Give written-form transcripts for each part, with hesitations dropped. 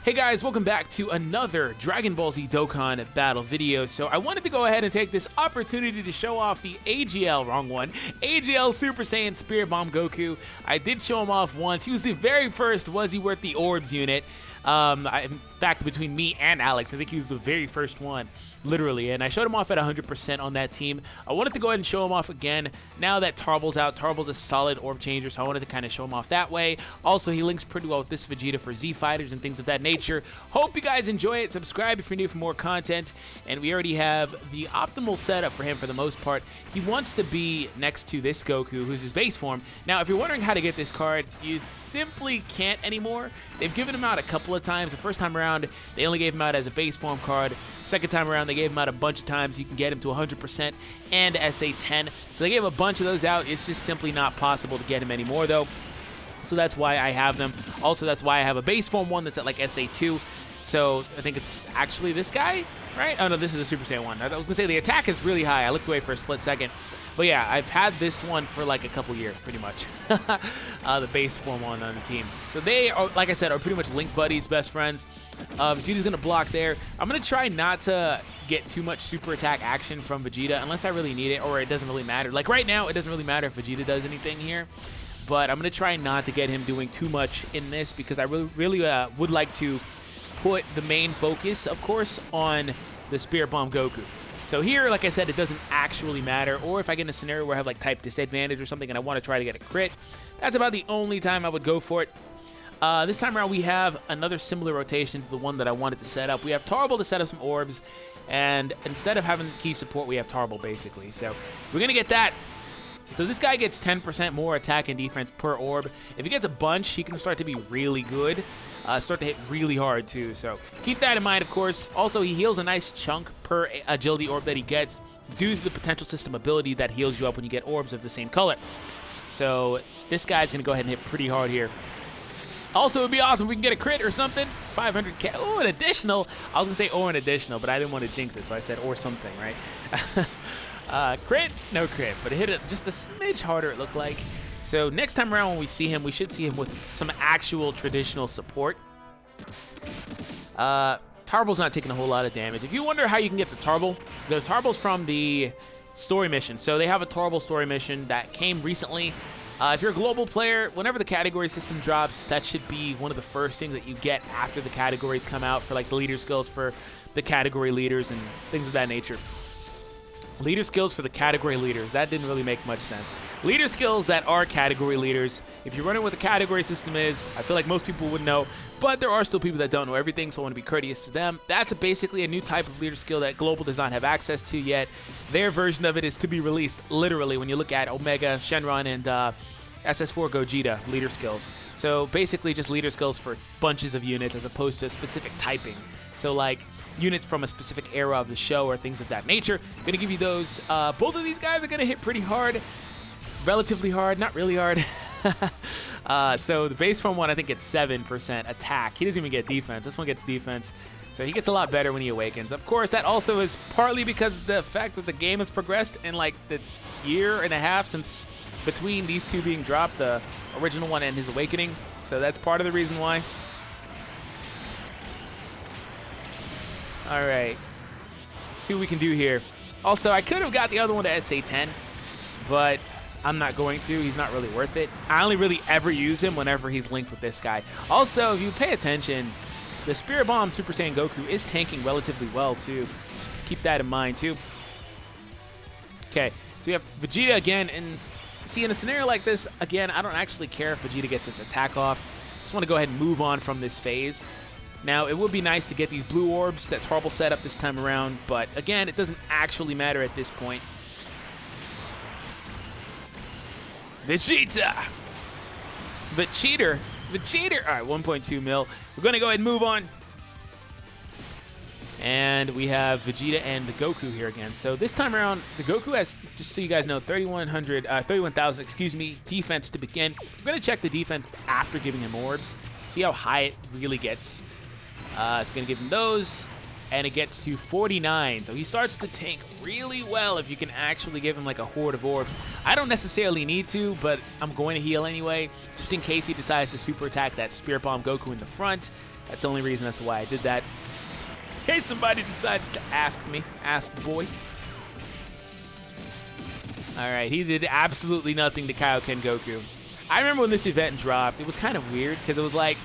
Hey guys, welcome back to another Dragon Ball Z Dokkan battle video. So I wanted to go ahead and take this opportunity to show off the AGL Super Saiyan Spirit Bomb Goku. I did show him off once. He was the very first Was He Worth the Orbs unit. In fact, between me and Alex, I think he was the very first one, literally, and I showed him off at 100% on that team. I wanted to go ahead and show him off again now that Tarball's out. Tarball's a solid orb changer, so I wanted to kind of show him off that way. Also, he links pretty well with this Vegeta for Z Fighters and things of that nature. Hope you guys enjoy it. Subscribe if you're new for more content, and we already have the optimal setup for him for the most part. He wants to be next to this Goku, who's his base form. Now, if you're wondering how to get this card, you simply can't anymore. They've given him out a couple of times. The first time around, they only gave him out as a base form card. Second time around, they gave him out a bunch of times. You can get him to 100% and SA10. So they gave a bunch of those out. It's just simply not possible to get him anymore, though. So that's why I have them. Also, that's why I have a base form one that's at like SA2. So I think it's actually this guy, right? Oh, no, this is the Super Saiyan one. I was going to say the attack is really high. I looked away for a split second. But yeah, I've had this one for like a couple years, pretty much. The base form one on the team. So they, are, like I said, are pretty much link buddies, best friends. Vegeta's going to block there. I'm going to try not to get too much super attack action from Vegeta unless I really need it or it doesn't really matter. Like right now, it doesn't really matter if Vegeta does anything here. But I'm going to try not to get him doing too much in this because I really would like to put the main focus, of course, on the Spirit Bomb Goku. So here, like I said, it doesn't actually matter. Or if I get in a scenario where I have like type disadvantage or something and I want to try to get a crit, that's about the only time I would go for it. This time around, we have another similar rotation to the one that I wanted to set up. We have Tarball to set up some orbs, and instead of having key support, we have Tarball basically. So we're going to get that. So this guy gets 10% more attack and defense per orb. If he gets a bunch, he can start to be really good. Start to hit really hard too. So keep that in mind, of course. Also, he heals a nice chunk per agility orb that he gets due to the potential system ability that heals you up when you get orbs of the same color. So this guy's going to go ahead and hit pretty hard here. Also, it would be awesome if we can get a crit or something. 500k. Oh, an additional. I was going to say or an additional, but I didn't want to jinx it, so I said or something, right? Crit? No crit, but it hit it just a smidge harder, it looked like. So next time around when we see him, we should see him with some actual traditional support. Tarball's not taking a whole lot of damage. If you wonder how you can get the Tarball's from the story mission. So they have a Tarball story mission that came recently. If you're a global player, whenever the category system drops, that should be one of the first things that you get after the categories come out for like the leader skills for the category leaders and things of that nature. Leader skills for the category leaders. That didn't really make much sense. Leader skills that are category leaders. If you're wondering what the category system is, I feel like most people would know, but there are still people that don't know everything, so I want to be courteous to them. That's basically a new type of leader skill that Global does not have access to yet. Their version of it is to be released, literally, when you look at Omega, Shenron, and SS4 Gogeta leader skills. So basically just leader skills for bunches of units as opposed to specific typing. So like units from a specific era of the show or things of that nature. I'm gonna give you those. Both of these guys are gonna hit pretty hard, relatively hard, not really hard. So the base form one, I think it's 7% attack. He doesn't even get defense. This one gets defense. So he gets a lot better when he awakens. Of course, that also is partly because of the fact that the game has progressed in like the year and a half since between these two being dropped, the original one and his awakening. So that's part of the reason why. All right, see what we can do here. Also, I could have got the other one to SA10, but I'm not going to. He's not really worth it. I only really ever use him whenever he's linked with this guy. Also, if you pay attention, the Spirit Bomb Super Saiyan Goku is tanking relatively well, too. Just keep that in mind, too. Okay, so we have Vegeta again, and see, in a scenario like this, again, I don't actually care if Vegeta gets this attack off. Just want to go ahead and move on from this phase. Now, it would be nice to get these blue orbs that Tarball set up this time around, but again, it doesn't actually matter at this point. Vegeta! The cheater! The cheater! All right, 1.2 mil. We're going to go ahead and move on. And we have Vegeta and the Goku here again. So this time around, the Goku has, just so you guys know, 31,000, excuse me, defense to begin. We're going to check the defense after giving him orbs. See how high it really gets. It's going to give him those. and it gets to 49. So he starts to tank really well if you can actually give him like a horde of orbs. I don't necessarily need to, but I'm going to heal anyway, just in case he decides to super attack that Spirit Bomb Goku in the front. That's the only reason as to why I did that. In case somebody decides to ask the boy. Alright, he did absolutely nothing to Kaioken Goku. I remember when this event dropped, it was kind of weird, because it was like,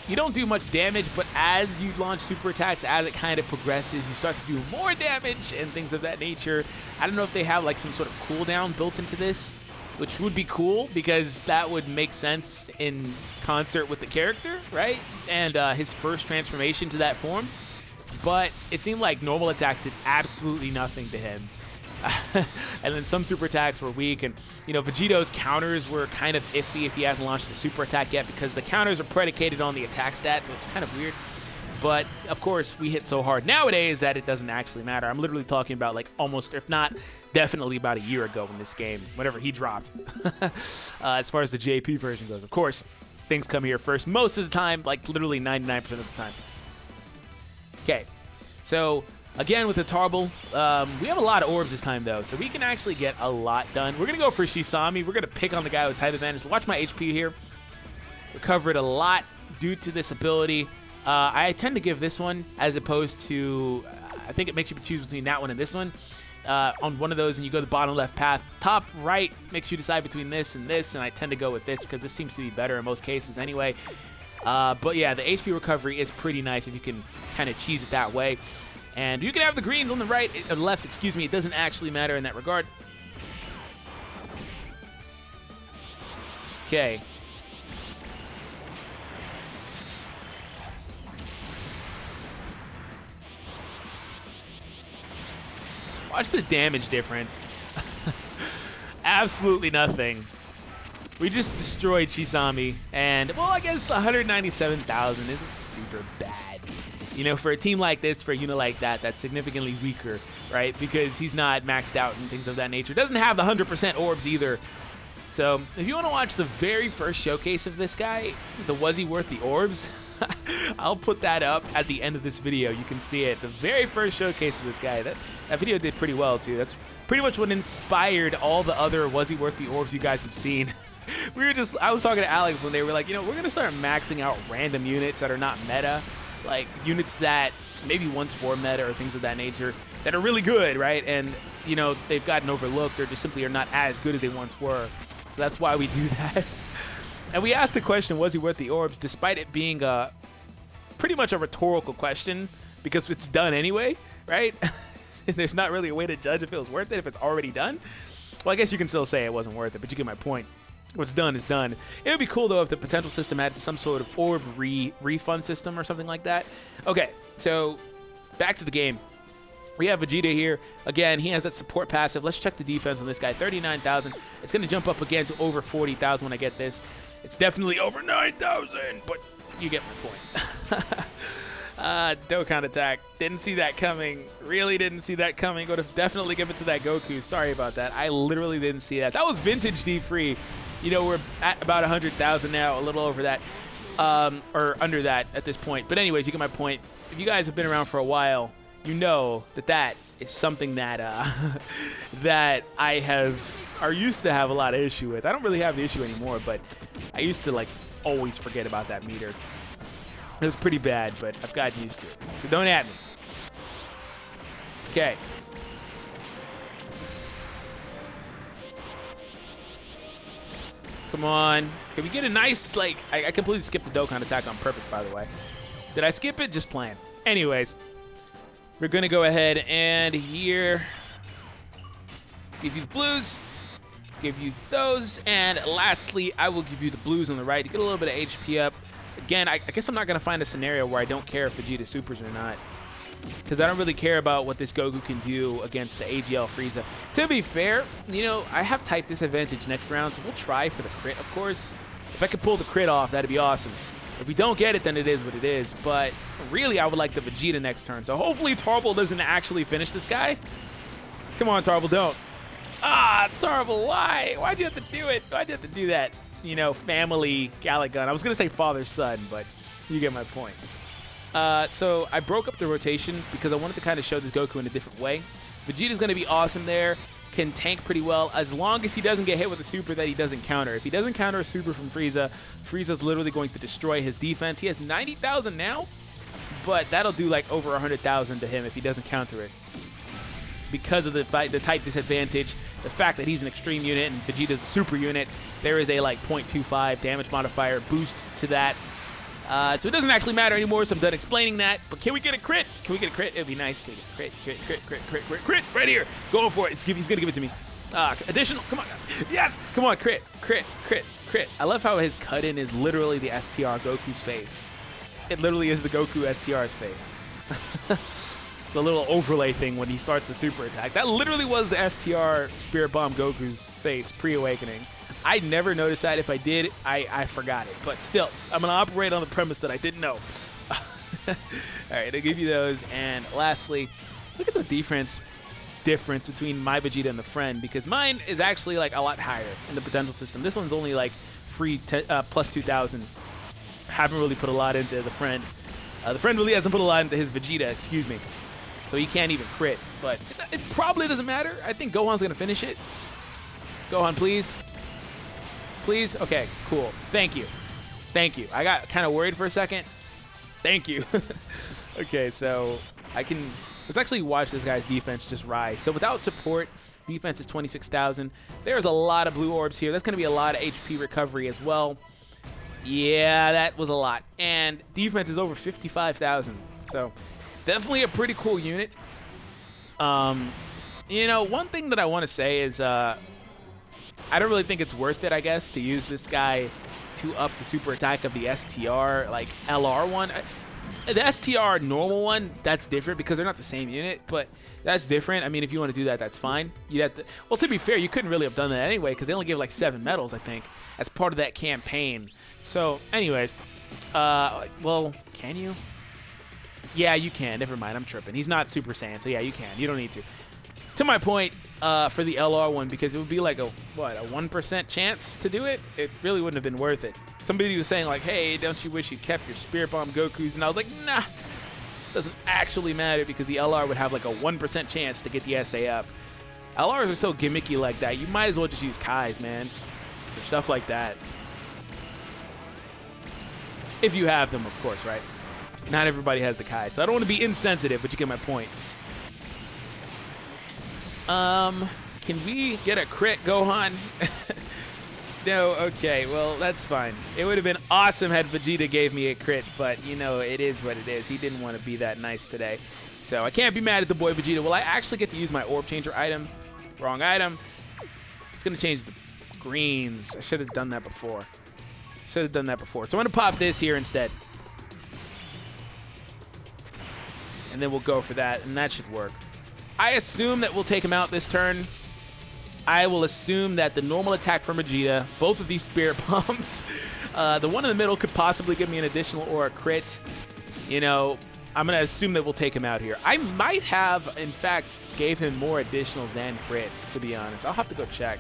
you don't do much damage, but as you launch super attacks, as it kind of progresses, you start to do more damage and things of that nature. I don't know if they have like some sort of cooldown built into this, which would be cool, because that would make sense in concert with the character, right? And his first transformation to that form. But it seemed like normal attacks did absolutely nothing to him. And then some super attacks were weak, and you know, Vegito's counters were kind of iffy if he hasn't launched a super attack yet, because the counters are predicated on the attack stat, so it's kind of weird. But of course, we hit so hard nowadays that it doesn't actually matter. I'm literally talking about like almost, if not definitely about a year ago in this game, whenever he dropped. As far as the JP version goes, of course, things come here first most of the time, like literally 99% of the time. Okay, so again with the Tarble, we have a lot of orbs this time though, so we can actually get a lot done. We're gonna go for Shisami. We're gonna pick on the guy with type advantage. So watch my HP here. Recover it a lot due to this ability. I tend to give this one as opposed to, I think it makes you choose between that one and this one. On one of those, and you go the bottom left path. Top right makes you decide between this, and I tend to go with this because this seems to be better in most cases anyway. But yeah, the HP recovery is pretty nice if you can kind of cheese it that way. And you can have the greens on the right, or lefts, excuse me. It doesn't actually matter in that regard. Okay. Watch the damage difference. Absolutely nothing. We just destroyed Shisami, and well, I guess 197,000 isn't super bad. You know, for a team like this, for a unit like that, that's significantly weaker, right? Because he's not maxed out and things of that nature. Doesn't have the 100% orbs either. So if you want to watch the very first showcase of this guy, the was he worth the orbs? I'll put that up at the end of this video. You can see it. The very first showcase of this guy. That video did pretty well too. That's pretty much what inspired all the other was he worth the orbs you guys have seen. I was talking to Alex when they were like, you know, we're gonna start maxing out random units that are not meta, like units that maybe once were meta or things of that nature that are really good, right? And you know, they've gotten overlooked or just simply are not as good as they once were. So that's why we do that. And we asked the question, was he worth the orbs, despite it being pretty much a rhetorical question, because it's done anyway, right? There's not really a way to judge if it was worth it if it's already done. Well, I guess you can still say it wasn't worth it, but you get my point. What's done is done. It would be cool, though, if the potential system had some sort of orb refund system or something like that. Okay, so back to the game. We have Vegeta here. Again, he has that support passive. Let's check the defense on this guy. 39,000. It's going to jump up again to over 40,000 when I get this. It's definitely over 9,000, but you get my point. Dokkan attack. Didn't see that coming. Really didn't see that coming. Would have definitely give it to that Goku. Sorry about that. I literally didn't see that. That was vintage D-Free. You know, we're at about 100,000 now, a little over that, or under that at this point. But anyways, you get my point. If you guys have been around for a while, you know that that is something that that I used to have a lot of issue with. I don't really have the issue anymore, but I used to like always forget about that meter. It was pretty bad, but I've gotten used to it. So don't at me. Okay. Come on. Can we get a nice, like, I completely skipped the Dokkan attack on purpose, by the way. Did I skip it? Just playing. Anyways, we're going to go ahead and here, give you the blues, give you those, and lastly, I will give you the blues on the right to get a little bit of HP up. Again, I guess I'm not going to find a scenario where I don't care if Vegeta supers or not, because I don't really care about what this Goku can do against the AGL Frieza. To be fair, you know, I have type disadvantage next round, so we'll try for the crit, of course. If I could pull the crit off, that'd be awesome. If we don't get it, then it is what it is. But really, I would like the Vegeta next turn. So hopefully Tarble doesn't actually finish this guy. Come on, Tarble, don't. Ah, Tarble, why? Why'd you have to do it? Why'd you have to do that? You know, family Galagun. I was going to say father-son, but you get my point. So I broke up the rotation because I wanted to kind of show this Goku in a different way. Vegeta's going to be awesome there. Can tank pretty well as long as he doesn't get hit with a super that he doesn't counter. If he doesn't counter a super from Frieza, Frieza's literally going to destroy his defense. He has 90,000 now, but that'll do like over 100,000 to him if he doesn't counter it. Because of the type disadvantage, the fact that he's an extreme unit and Vegeta's a super unit, there is a like 0.25 damage modifier boost to that. So it doesn't actually matter anymore, so I'm done explaining that. But can we get a crit? Can we get a crit? It would be nice. Can we get a crit, right here. Going for it. He's going to give it to me. Additional. Come on. Yes. Come on. Crit. I love how his cut-in is literally the STR Goku's face. It literally is the Goku STR's face. The little overlay thing when he starts the super attack. That literally was the STR Spirit Bomb Goku's face pre-awakening. I never noticed that. If I did, I forgot it. But still, I'm going to operate on the premise that I didn't know. All right, I'll give you those. And lastly, look at the difference between my Vegeta and the friend, because mine is actually like a lot higher in the potential system. This one's only like free plus 2,000. Haven't really put a lot into the friend. The friend really hasn't put a lot into his Vegeta, excuse me. So he can't even crit. But it probably doesn't matter. I think Gohan's going to finish it. Gohan, please. Please? Okay, cool. Thank you. I got kind of worried for a second. Thank you. Okay, so let's actually watch this guy's defense just rise. So without support, defense is 26,000. There's a lot of blue orbs here. That's going to be a lot of HP recovery as well. Yeah, that was a lot. And defense is over 55,000. So definitely a pretty cool unit. You know, one thing that I want to say is I don't really think it's worth it, I guess, to use this guy to up the super attack of the STR, like, LR one. The STR normal one, that's different because they're not the same unit, but that's different. I mean, if you want to do that, that's fine. You'd have to, well, to be fair, you couldn't really have done that anyway because they only gave like 7 medals, I think, as part of that campaign. So, anyways, well, can you? Yeah, you can. Never mind, I'm tripping. He's not Super Saiyan, so yeah, you can. You don't need to. To my point, for the LR one, because it would be like a 1% chance to do it, it really wouldn't have been worth it. Somebody was saying like, hey, don't you wish you kept your Spirit Bomb Gokus? And I was like, nah, doesn't actually matter because the LR would have like a 1% chance to get the SA up. LRs are so gimmicky like that, you might as well just use Kais, man, for stuff like that. If you have them, of course, right? Not everybody has the Kai, so I don't want to be insensitive, but you get my point. Can we get a crit, Gohan? No, okay, well, that's fine. It would have been awesome had Vegeta gave me a crit, but, you know, it is what it is. He didn't want to be that nice today. So I can't be mad at the boy Vegeta. Will I actually get to use my Orb Changer item? Wrong item. It's going to change the greens. I should have done that before. So I'm going to pop this here instead. And then we'll go for that, and that should work. I assume that we'll take him out this turn. I will assume that the normal attack from Vegeta, both of these Spirit Bombs, the one in the middle could possibly give me an additional or a crit. You know, I'm going to assume that we'll take him out here. I might have, in fact, gave him more additionals than crits, to be honest. I'll have to go check.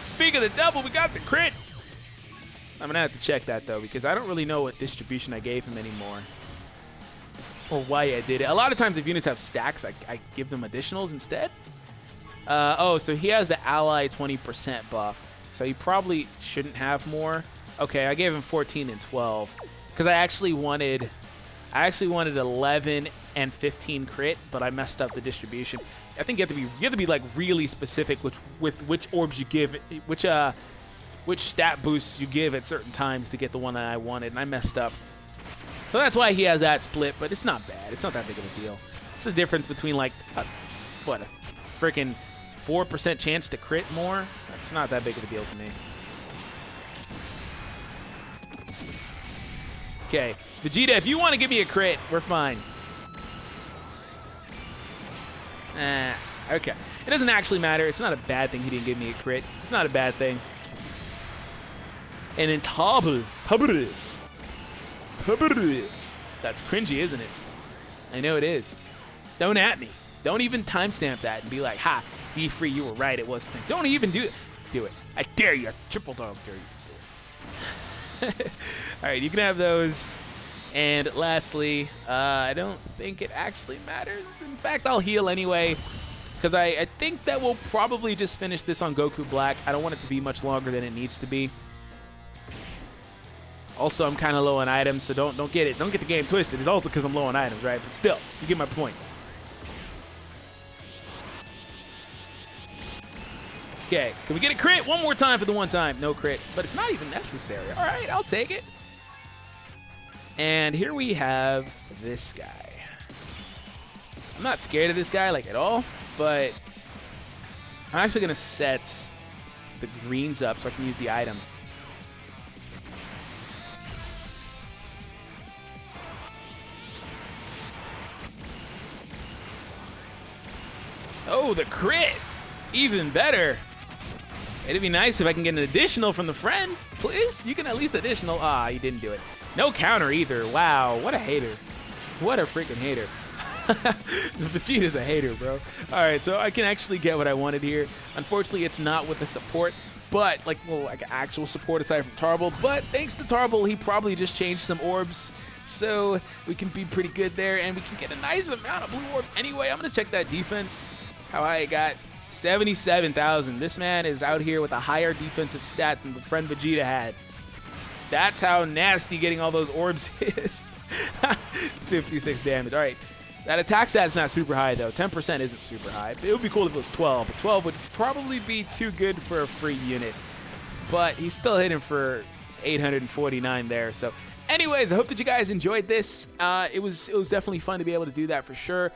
Speak of the devil, we got the crit. I'm going to have to check that, though, because I don't really know what distribution I gave him anymore. Or why I did it. A lot of times if units have stacks, I give them additionals instead. Oh, so he has the ally 20% buff. So he probably shouldn't have more. Okay, I gave him 14 and 12. Because I actually wanted 11 and 15 crit, but I messed up the distribution. I think you have to be like really specific with which orbs you give, which stat boosts you give at certain times to get the one that I wanted, and I messed up. So that's why he has that split, but it's not bad. It's not that big of a deal. It's the difference between like a freaking 4% chance to crit more. That's not that big of a deal to me. Okay, Vegeta, if you want to give me a crit, we're fine. Okay. It doesn't actually matter. It's not a bad thing he didn't give me a crit. It's not a bad thing. And then that's cringy, isn't it? I know it is. Don't at me. Don't even timestamp that and be like, ha, D-Free, you were right, it was cringe. Don't even do it. Do it. I dare you. I triple dog dare you to do it. All right, you can have those. And lastly, I don't think it actually matters. In fact, I'll heal anyway, because I think that we'll probably just finish this on Goku Black. I don't want it to be much longer than it needs to be. Also, I'm kind of low on items, so don't get the game twisted. It's also because I'm low on items, right? But still, you get my point. Okay, can we get a crit one more time for the one time? No crit, but it's not even necessary. All right, I'll take it. And here we have this guy. I'm not scared of this guy, like, at all, but I'm actually going to set the greens up so I can use the item. Oh, the crit! Even better. It'd be nice if I can get an additional from the friend. Please? You can at least additional. Ah, you didn't do it. No counter either. Wow, what a hater. What a freaking hater. Vegeta's a hater, bro. All right, so I can actually get what I wanted here. Unfortunately, it's not with the support, but like actual support aside from Tarble. But thanks to Tarble, he probably just changed some orbs, so we can be pretty good there, and we can get a nice amount of blue orbs. Anyway, I'm gonna check that defense. How high it got? 77,000. This man is out here with a higher defensive stat than the friend Vegeta had. That's how nasty getting all those orbs is. 56 damage. All right. That attack stat's not super high, though. 10% isn't super high. It would be cool if it was 12, but 12 would probably be too good for a free unit. But he's still hitting for 849 there. So anyways, I hope that you guys enjoyed this. It was definitely fun to be able to do that for sure.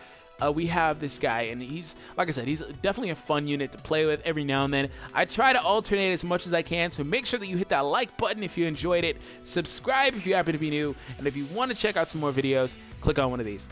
We have this guy, and he's, like I said, he's definitely a fun unit to play with every now and then. I try to alternate as much as I can, so make sure that you hit that like button if you enjoyed it. Subscribe if you happen to be new, and if you want to check out some more videos, click on one of these.